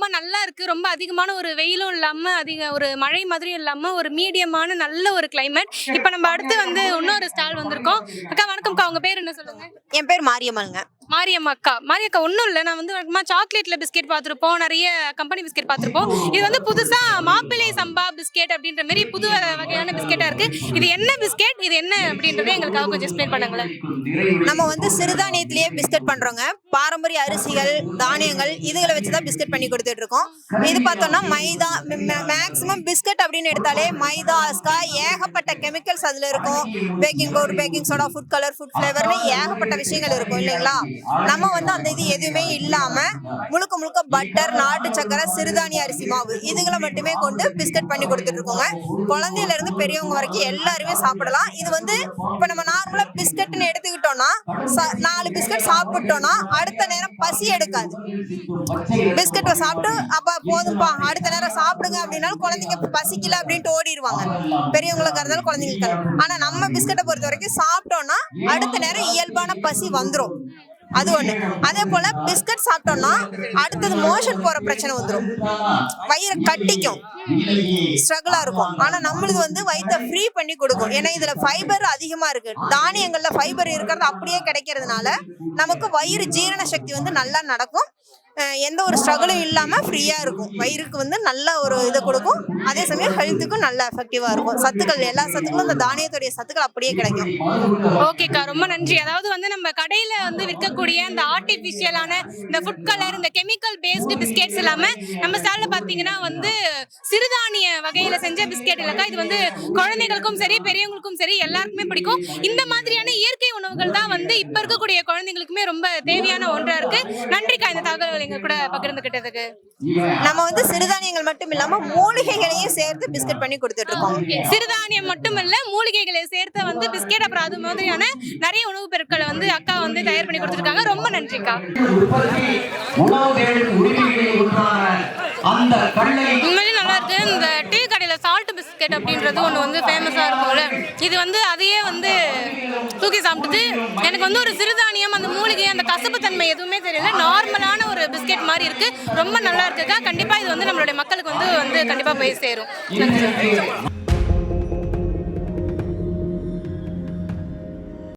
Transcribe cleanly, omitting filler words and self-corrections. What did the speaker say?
ரொம்ப நல்லா இருக்கு. ரொம்ப அதிகமான ஒரு வெயிலும் இல்லாம, அதிக ஒரு மழை மாதிரியும் இல்லாம, ஒரு மீடியமான நல்ல ஒரு கிளைமேட். இப்ப நம்ம அடுத்து வந்து இன்னொரு ஸ்டால் வந்திருக்கோம். அக்கா வணக்கம்க்கா. உங்க பேர் என்ன சொல்லுங்க? என் பேர் மாரியம்மனுங்க. மாரியம்மா அக்கா. மாரியக்கா ஒண்ணும் இல்ல. நான் வந்து வழக்கமா சாக்லேட்ல பிஸ்கெட் பார்த்திருப்போம். நெறைய கம்பெனி பிஸ்கெட் பார்த்திருப்போம். இது வந்து புதுசா மாப்பிள்ளை சம்பா பிஸ்கெட் அப்படின்ற மாரி புது வகையான பிஸ்கெட்டா இருக்கு. இது என்ன பிஸ்கெட்? இது என்ன அப்படின்றத எங்களுக்காக கொஞ்சம் எக்ஸ்பிளைன் பண்ணுங்களேன். நம்ம வந்து சிறுதானியத்திலேயே பிஸ்கட் பண்றோங்க. பாரம்பரிய அரிசிகள், தானியங்கள் இதுகளை வச்சுதான் பிஸ்கட் பண்ணி கொடுத்துட்டு இருக்கோம். இது பார்த்தோம்னா மைதா, மேக்ஸிமம் பிஸ்கட் அப்படின்னு எடுத்தாலே மைதா, அஸ்கா ஏகப்பட்ட கெமிக்கல்ஸ் அதுல இருக்கும். Baking powder, baking soda, food colour, food ஃபிளேவர்னு ஏகப்பட்ட விஷயங்கள் இருக்கும் இல்லைங்களா? நம்ம வந்து அந்த இது எதுவுமே இல்லாம முழுக்க முழுக்க பட்டர், நாட்டு சக்கரை, சிறுதானிய அரிசி மாவு இதுகளை மட்டுமே கொண்டு பிஸ்கட் பண்ணி கொடுத்துட்டு இருக்கோங்க. குழந்தையில இருந்து பெரியவங்க வரைக்கும் எல்லாருமே சாப்பிடலாம். இது வந்து இப்ப நம்ம நார்மலா பிஸ்கட்னு எடுத்துக்கிட்டோம்னா 4 பிஸ்கட் சாப்பிட்டோம்னா அடுத்த நேரம் பசி எடுக்காது. பிஸ்கட்டை சாப்பிட்டு அப்ப போதும்பா அடுத்த நேரம் சாப்பிடுங்க அப்படின்னாலும் குழந்தைங்க பசிக்கல அப்படின்ட்டு ஓடிடுவாங்க. பெரியவங்களுக்கு இருந்தாலும் குழந்தைங்களுக்கு. ஆனா நம்ம பிஸ்கட்டை பொறுத்த வரைக்கும் சாப்பிட்டோம்னா அடுத்த நேரம் இயல்பான பசி வந்துடும். அது ஒண்ணு. அதே போல பிஸ்கட் சாப்பிட்டோம்னா அடுத்தது மோஷன் போற பிரச்சனை வந்துடும். வயிறு கட்டிக்கும், ஸ்ட்ரகிளா இருக்கும். ஆனா நம்மளுது வந்து வயிற்ற ஃப்ரீ பண்ணி கொடுக்கும். ஏன்னா இதுல ஃபைபர் அதிகமா இருக்கு. தானியங்கள்ல ஃபைபர் இருக்கிறது அப்படியே கிடைக்கிறதுனால நமக்கு வயிறு ஜீரண சக்தி வந்து நல்லா நடக்கும். எந்த ஒரு ஸ்ட்ரகிளும் இல்லாம ஃப்ரீயா இருக்கும். வயிறுக்கு வந்து நல்ல ஒரு இதை கொடுக்கும். அதே சமயம் ஹெல்த்துக்கும் நல்ல எஃபெக்டிவா இருக்கும். சத்துக்கள் எல்லா சத்துக்களும் இந்த தானியத்துடைய சத்துக்கள் அப்படியே கிடைக்கும். ஓகேக்கா, ரொம்ப நன்றி. அதாவது வந்து நம்ம கடையில வந்து விற்கக்கூடிய இந்த ஆர்டிபிஷியலான இந்த ஃபுட் கலர், இந்த கெமிக்கல் பேஸ்டு பிஸ்கெட்ஸ் இல்லாம நம்ம ஸ்டால்ல பாத்தீங்கன்னா வந்து சிறுதானிய வகையில செஞ்ச பிஸ்கெட் இல்லக்கா. இது வந்து குழந்தைகளுக்கும் சரி பெரியவங்களுக்கும் சரி எல்லாருக்குமே பிடிக்கும். இந்த மாதிரியான இயற்கை உணவுகள் தான் வந்து இப்ப இருக்கக்கூடிய குழந்தைங்களுக்குமே ரொம்ப தேவையான ஒன்றா இருக்கு. நன்றிக்கா இந்த தகவல் எங்க கூட பகிர்ந்துகிட்டதுக்கு. நம்ம வந்து சிறுதானியங்கள் மட்டும் இல்லாம மூலிகைகளையும் சேர்த்து பிஸ்கட் பண்ணி கொடுத்துட்டு இருக்கோம். சிறுதானியம் மட்டும் இல்ல, மூலிகைகளை சேர்த்து வந்து பிஸ்கெட் அப்புறம் அது மாதிரியான நிறைய உணவுப் பொருட்களை வந்து அக்கா வந்து தயார் பண்ணி கொடுத்துருக்காங்க. ரொம்ப நன்றிக்கா. உண்மையிலே நல்லா இருக்கு. இந்த டீ கடையில சால்ட் பிஸ்கெட் அப்படின்றது ஒன்று வந்து ஃபேமஸா இருக்கும்ல, இது வந்து அதையே வந்து தூக்கி சாப்பிட்டுட்டு எனக்கு வந்து ஒரு சிறுதானியம் அந்த மூலிகை அந்த கசப்பு தன்மை எதுவுமே தெரியல. நார்மலான ஒரு பிஸ்கெட் மாதிரி இருக்கு. ரொம்ப நல்லா இருக்குக்கா. கண்டிப்பா இது வந்து நம்மளுடைய மக்களுக்கு வந்து கண்டிப்பா போய் சேரும். நன்றி.